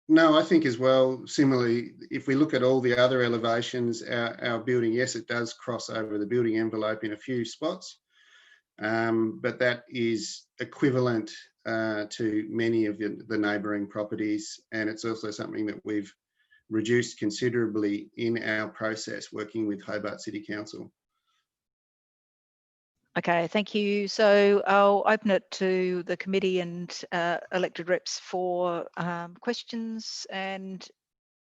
No, I think as well, similarly, if we look at all the other elevations, our building, yes, it does cross over the building envelope in a few spots, but that is equivalent to many of the neighbouring properties. And it's also something that we've reduced considerably in our process working with Hobart City Council. Okay, thank you. So I'll open it to the committee and elected reps for questions. And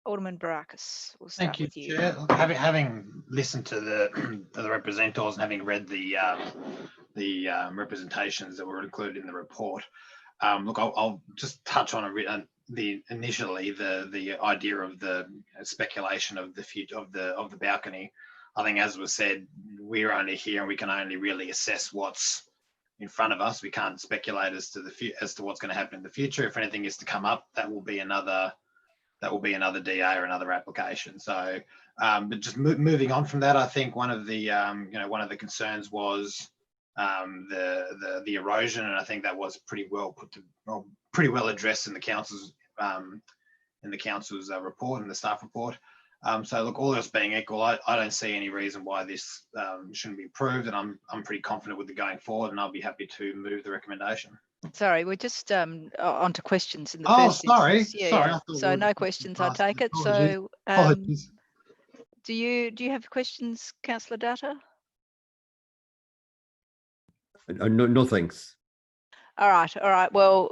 Alderman Barakis, we'll start Thank you, with you. Chair. Having listened to the representatives and having read the representations that were included in the report, look, I'll just touch on initially the idea of the speculation of the future of the balcony. I think, as was said, we're only here and we can only really assess what's in front of us. We can't speculate as to what's going to happen in the future. If anything is to come up, that will be another DA or another application. So, but just moving on from that, I think one of the one of the concerns was the erosion, and I think that was pretty well addressed in the council's report and the staff report. So look, all else being equal, I don't see any reason why this shouldn't be approved, and I'm pretty confident with it going forward, and I'll be happy to move the recommendation. We're just on to questions in the Oh, first sorry. instance. Yeah, sorry. yeah. So no questions, I take it. Apologies. So Apologies. do you have questions, Councillor Data? No, thanks. All right. Well,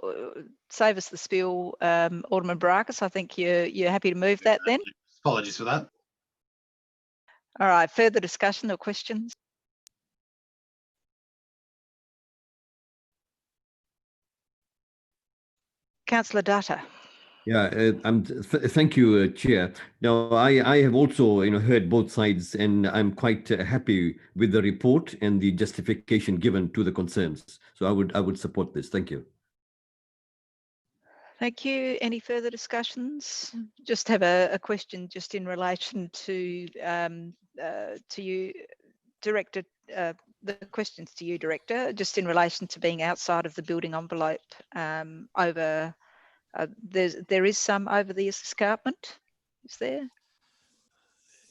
save us the spiel, Alderman Barakis. I think you're happy to move that then. Apologies for that. All right. Further discussion or questions? Councillor Data. Yeah, thank you, Chair. Now, I have also, heard both sides, and I'm quite happy with the report and the justification given to the concerns. So I would support this. Thank you. Thank you. Any further discussions? Just have a question just in relation to you, Director. The questions to you, Director, just in relation to being outside of the building envelope over. There is some over the escarpment. Is there?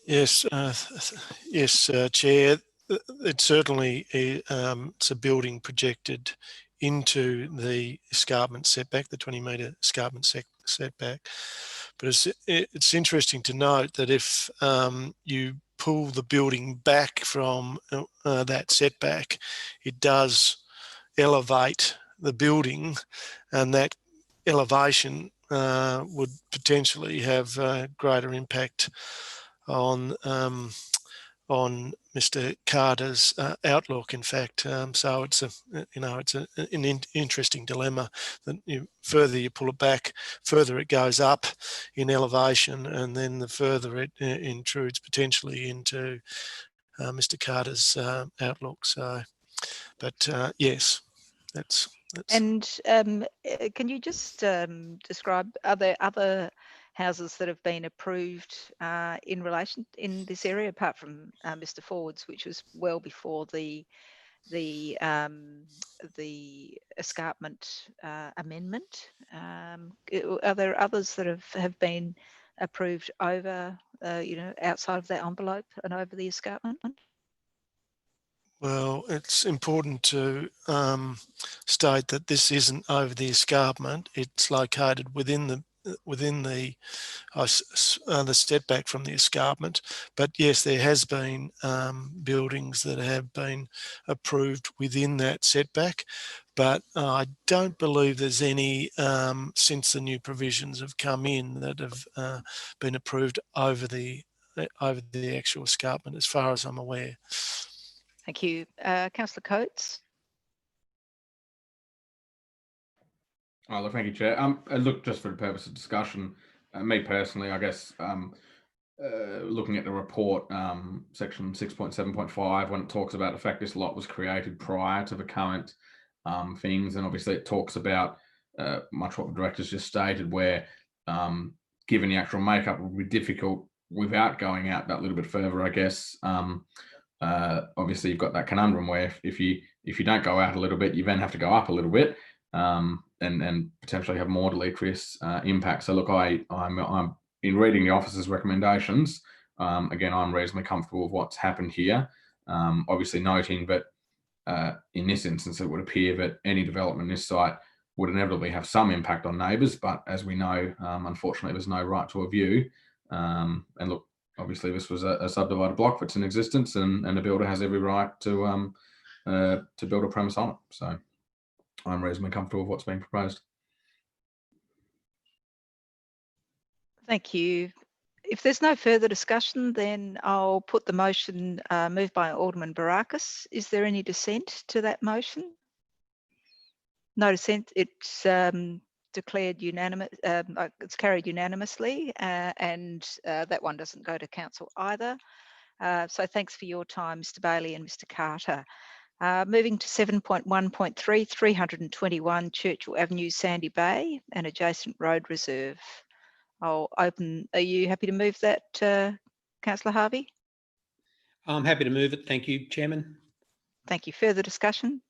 Yes, yes, Chair. It certainly it's a building projected into the escarpment setback, the 20-metre escarpment setback. But it's interesting to note that if you pull the building back from that setback, it does elevate the building, and that elevation would potentially have greater impact on Mr. Carter's outlook. In fact, so it's an interesting dilemma that further you pull it back, further it goes up in elevation, and then the further it intrudes potentially into Mr. Carter's outlook. So, but yes, that's. And can you just describe other houses that have been approved in this area, apart from Mr. Ford's, which was well before the escarpment amendment? Are there others that have been approved over, outside of that envelope and over the escarpment? Well, it's important to state that this isn't over the escarpment. It's located within the setback from the escarpment. But yes, there has been buildings that have been approved within that setback. But I don't believe there's any since the new provisions have come in that have been approved over the actual escarpment, as far as I'm aware. Thank you. Councillor Coates. Oh, look, thank you, Chair. Look, just for the purpose of discussion, me personally, I guess looking at the report, section 6.7.5, when it talks about the fact this lot was created prior to the current things, and obviously it talks about much what the director's just stated, where given the actual makeup would be difficult without going out that little bit further, I guess. Obviously, you've got that conundrum where if you don't go out a little bit, you then have to go up a little bit, and potentially have more deleterious impact. So look, I'm in reading the officer's recommendations. Again, I'm reasonably comfortable with what's happened here. Obviously, noting that in this instance, it would appear that any development in this site would inevitably have some impact on neighbours, but as we know, unfortunately, there's no right to a view. And look, obviously, this was a subdivided block that's in existence, and the builder has every right to build a premise on it. So I'm reasonably comfortable with what's being proposed. Thank you. If there's no further discussion, then I'll put the motion moved by Alderman Barakis. Is there any dissent to that motion? No dissent. It's declared unanimous. It's carried unanimously, and that one doesn't go to council either. So thanks for your time, Mr. Bailey and Mr. Carter. Moving to 7.1.3, 321 Churchill Avenue, Sandy Bay, and adjacent road reserve. I'll open. Are you happy to move that, Councillor Harvey? I'm happy to move it. Thank you, Chairman. Thank you. Further discussion?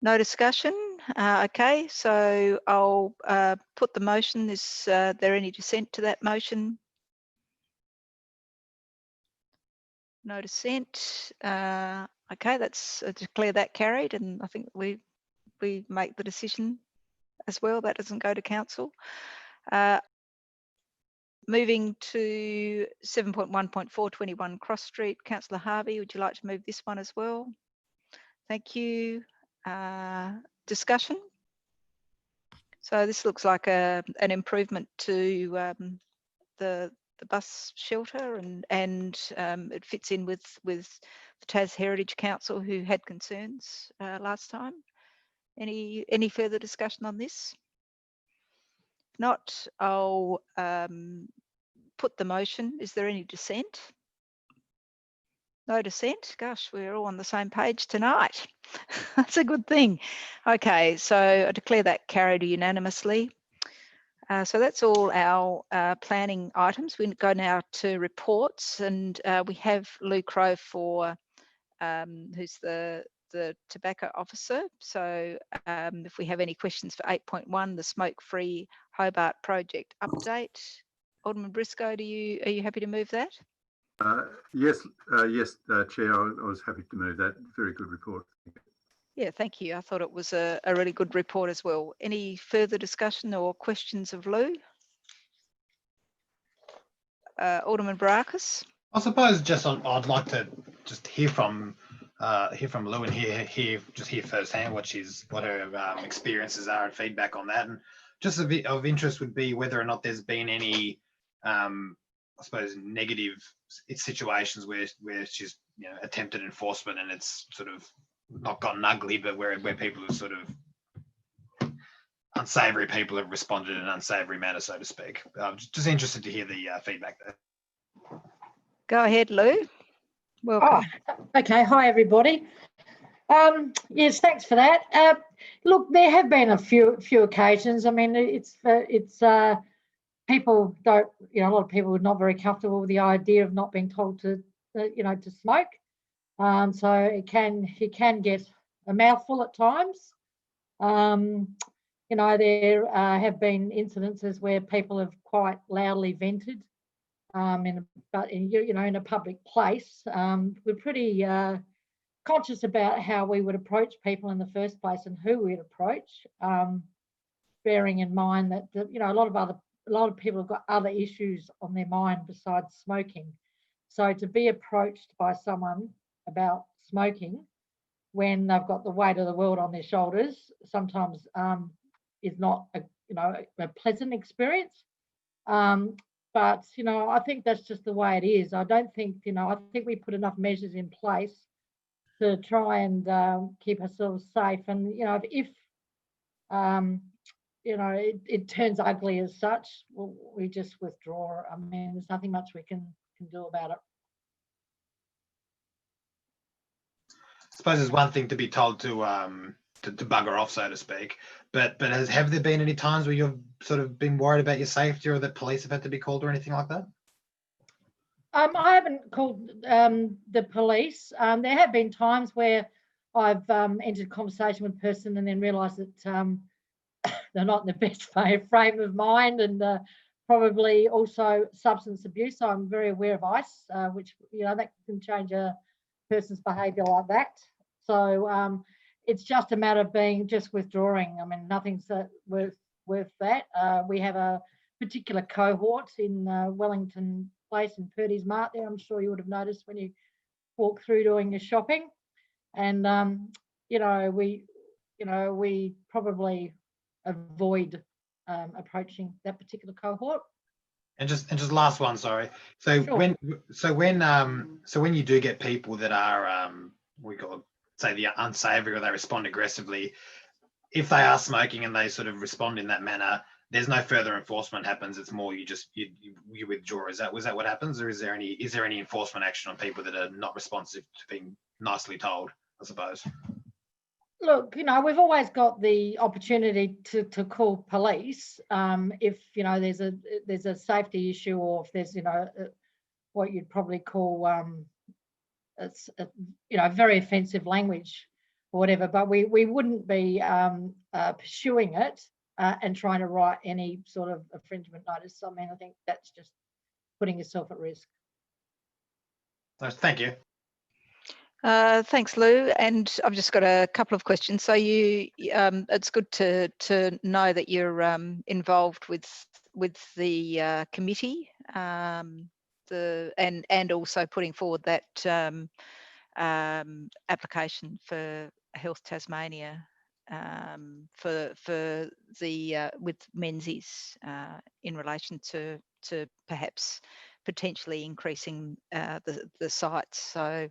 No discussion. Okay, so I'll put the motion. Is there any dissent to that motion? No dissent. Okay, that's declare that carried, and I think we make the decision as well. That doesn't go to council. Moving to 7.1.4, 21 Cross Street. Councillor Harvey, would you like to move this one as well? Thank you. Discussion. So this looks like an improvement to the bus shelter, and it fits in with the Tas Heritage Council, who had concerns last time. Any further discussion on this? If not, I'll put the motion. Is there any dissent? No dissent. Gosh, we're all on the same page tonight. That's a good thing. Okay, so I declare that carried unanimously. So that's all our planning items. We go now to reports, and we have Lou Crow for who's the tobacco officer. So if we have any questions for 8.1, the smoke-free Hobart project update, Alderman Briscoe, are you happy to move that? Yes, Chair, I was happy to move that. Very good report. Yeah, thank you. I thought it was a really good report as well. Any further discussion or questions of Lou? Alderman Barakis? I suppose I'd like to just hear from Lou and hear firsthand what her experiences are and feedback on that. And just a bit of interest would be whether or not there's been any I suppose negative situations where she's attempted enforcement and it's sort of not gotten ugly, but where people have sort of unsavoury people have responded in an unsavoury manner, so to speak. Just interested to hear the feedback there. Go ahead, Lou. Welcome. Oh, okay. Hi, everybody. Yes, thanks for that. Look, there have been a few occasions. I mean, it's people don't, a lot of people are not very comfortable with the idea of not being told to, to smoke. So it can get a mouthful at times. There have been incidences where people have quite loudly vented, in a public place. We're pretty conscious about how we would approach people in the first place and who we'd approach, bearing in mind that a lot of people have got other issues on their mind besides smoking. So to be approached by someone about smoking when they've got the weight of the world on their shoulders sometimes is not a pleasant experience. But I think that's just the way it is. I don't think I think we put enough measures in place to try and keep ourselves safe. And if you know, it turns ugly as such, well, we just withdraw. I mean, there's nothing much we can do about it. I suppose there's one thing to be told to bugger off, so to speak. But have there been any times where you've sort of been worried about your safety, or that police have had to be called or anything like that? I haven't called the police. There have been times where I've entered conversation with a person and then realised that they're not in the best frame of mind, and probably also substance abuse. So I'm very aware of ICE, which, you know, that can change a person's behaviour like that. So it's just a matter of just withdrawing. I mean, nothing's worth that. We have a particular cohort in Wellington Place in Purdy's Mart there. I'm sure you would have noticed when you walk through doing your shopping. And we probably avoid approaching that particular cohort. And just last one, sorry. So sure. when you do get people that are we call, say, the unsavoury, or they respond aggressively, if they are smoking and they sort of respond in that manner, there's no further enforcement happens. It's more you withdraw. Was that what happens, or is there any enforcement action on people that are not responsive to being nicely told, I suppose? Look, you know, we've always got the opportunity to call police if, you know, there's a safety issue, or if there's, you know, what you'd probably call very offensive language or whatever. But we wouldn't be pursuing it and trying to write any sort of infringement notice. I mean, I think that's just putting yourself at risk. Thank you. Thanks, Lou. And I've just got a couple of questions. So it's good to know that you're involved with the committee, and also putting forward that application for Health Tasmania for the with Menzies in relation to perhaps potentially increasing the sites. So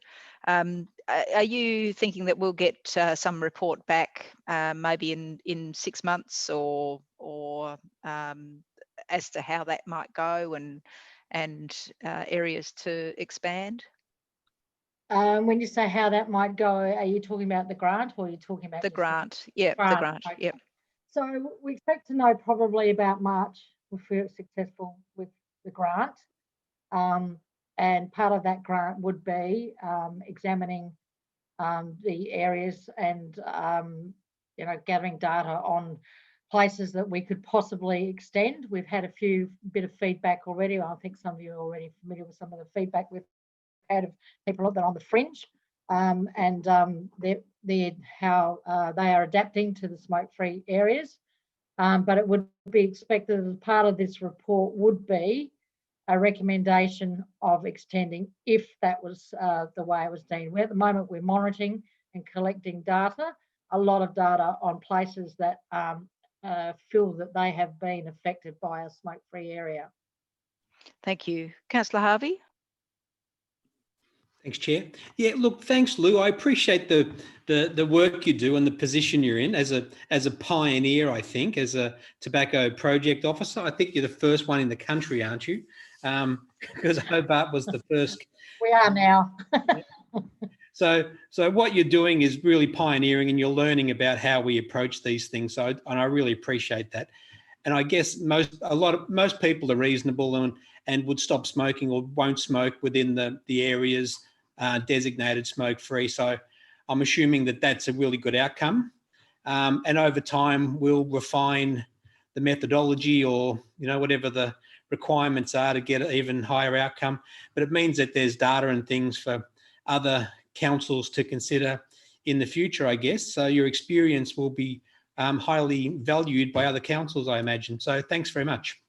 are you thinking that we'll get some report back maybe in 6 months, or as to how that might go and areas to expand? When you say how that might go, are you talking about the grant, or are you talking about the grant? Yeah, the grant. Okay. Yep. So we expect to know probably about March if we're successful with the grant. And part of that grant would be examining the areas and gathering data on places that we could possibly extend. We've had a bit of feedback already. I think some of you are already familiar with some of the feedback we've had of people that are on the fringe, and how they are adapting to the smoke-free areas. But it would be expected as part of this report would be a recommendation of extending if that was the way it was deemed. At the moment, we're monitoring and collecting data, a lot of data on places that feel that they have been affected by a smoke-free area. Thank you. Councillor Harvey? Thanks, Chair. Yeah, look, thanks, Lou. I appreciate the work you do and the position you're in as a pioneer, I think, as a tobacco project officer. I think you're the first one in the country, aren't you? Because Hobart was the first. We are now. So what you're doing is really pioneering, and you're learning about how we approach these things. And I really appreciate that. And I guess most people are reasonable and would stop smoking or won't smoke within the areas designated smoke-free. So I'm assuming that that's a really good outcome. And over time, we'll refine the methodology, or whatever the requirements are to get an even higher outcome. But it means that there's data and things for other councils to consider in the future, I guess. So your experience will be highly valued by other councils, I imagine. So thanks very much.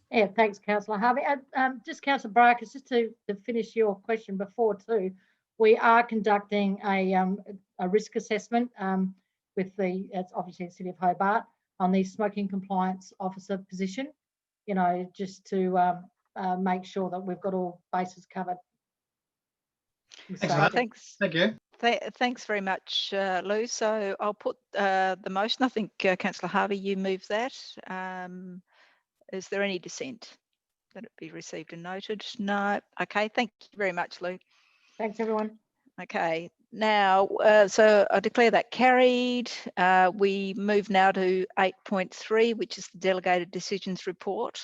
Yeah, thanks, Councillor Harvey. Just Councillor Barkas, just to finish your question before too, we are conducting a risk assessment with it's obviously the City of Hobart on the smoking compliance officer position, just to make sure that we've got all bases covered. Thanks. Thank you. Thanks very much, Lou. So I'll put the motion. I think Councillor Harvey, you moved that. Is there any dissent? That it be received and noted? No. Okay, thank you very much, Lou. Thanks, everyone. Okay, now, so I declare that carried. We move now to 8.3, which is the delegated decisions report.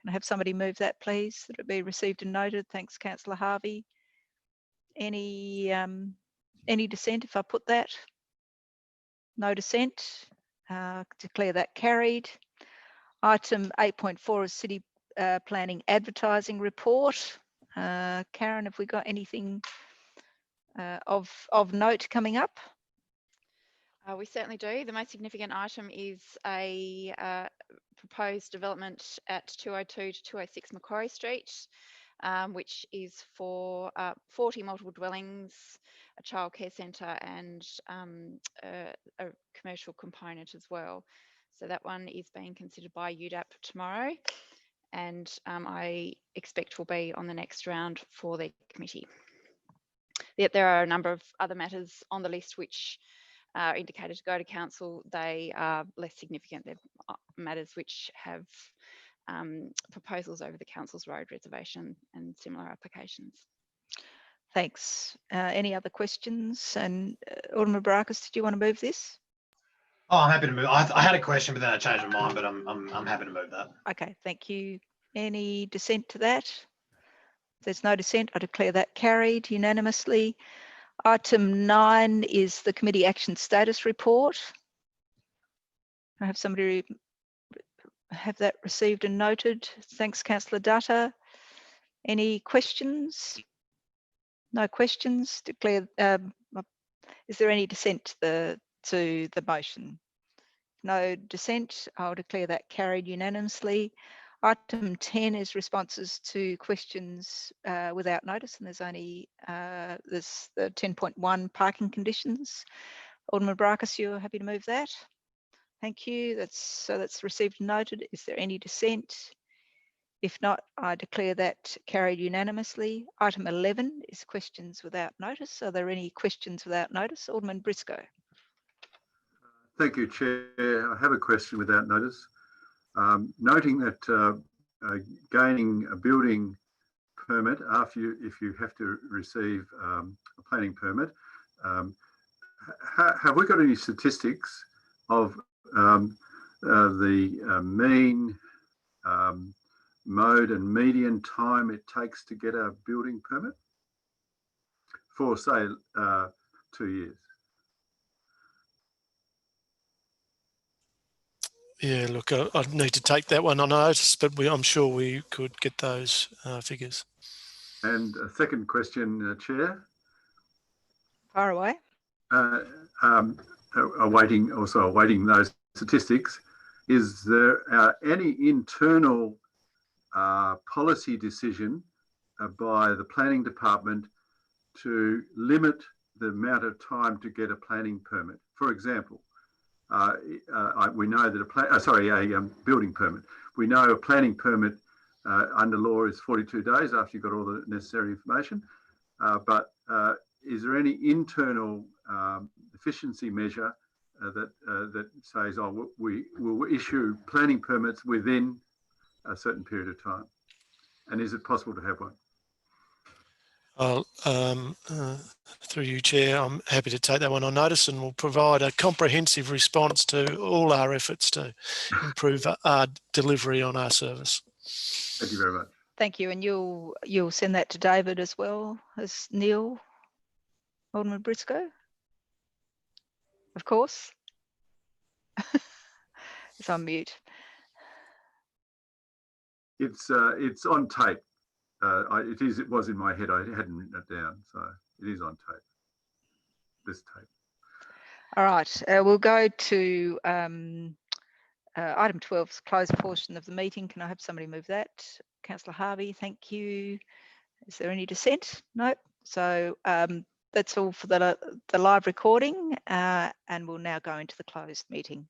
Can I have somebody move that, please? That it be received and noted. Thanks, Councillor Harvey. Any dissent if I put that? No dissent. Declare that carried. Item 8.4 is City Planning Advertising Report. Karen, have we got anything of note coming up? We certainly do. The most significant item is a proposed development at 202 to 206 Macquarie Street, which is for 40 multiple dwellings, a childcare centre and a commercial component as well. So that one is being considered by UDAP tomorrow, and I expect will be on the next round for the committee. Yet there are a number of other matters on the list which are indicated to go to council. They are less significant. They're matters which have proposals over the council's road reservation and similar applications. Thanks. Any other questions? And Alderman Barakis, did you want to move this? Oh, I'm happy to move. I had a question, but then I changed my mind. But I'm happy to move that. Okay, thank you. Any dissent to that? If there's no dissent, I declare that carried unanimously. Item 9 is the committee action status report. I have somebody have that received and noted. Thanks, Councillor Dutta. Any questions? No questions. Declare. Is there any dissent to the motion? No dissent. I'll declare that carried unanimously. Item 10 is responses to questions without notice, and there's only there's the 10.1 parking conditions. Alderman Barakis, you're happy to move that? Thank you. That's received and noted. Is there any dissent? If not, I declare that carried unanimously. Item 11 is questions without notice. Are there any questions without notice? Alderman Briscoe. Thank you, Chair. I have a question without notice. Noting that gaining a building permit if you have to receive a planning permit, have we got any statistics of the mean mode and median time it takes to get a building permit for, say, 2 years? Yeah, look, I'd need to take that one on notice, but I'm sure we could get those figures. And a second question, Chair. Far away. Awaiting those statistics. Is there any internal policy decision by the planning department to limit the amount of time to get a planning permit? For example, we know that a building permit. We know a planning permit under law is 42 days after you've got all the necessary information. But is there any internal efficiency measure that says, oh, we will issue planning permits within a certain period of time? And is it possible to have one? Through you, Chair, I'm happy to take that one on notice, and we'll provide a comprehensive response to all our efforts to improve our delivery on our service. Thank you very much. Thank you, and you'll send that to David as well as Neil. Alderman Briscoe, of course. It's on mute. It's on tape. It was in my head. I hadn't written it down, so it is on tape. This tape. All right, we'll go to item 12, closed portion of the meeting. Can I have somebody move that? Councillor Harvey, thank you. Is there any dissent? No. So that's all for the live recording, and we'll now go into the closed meeting.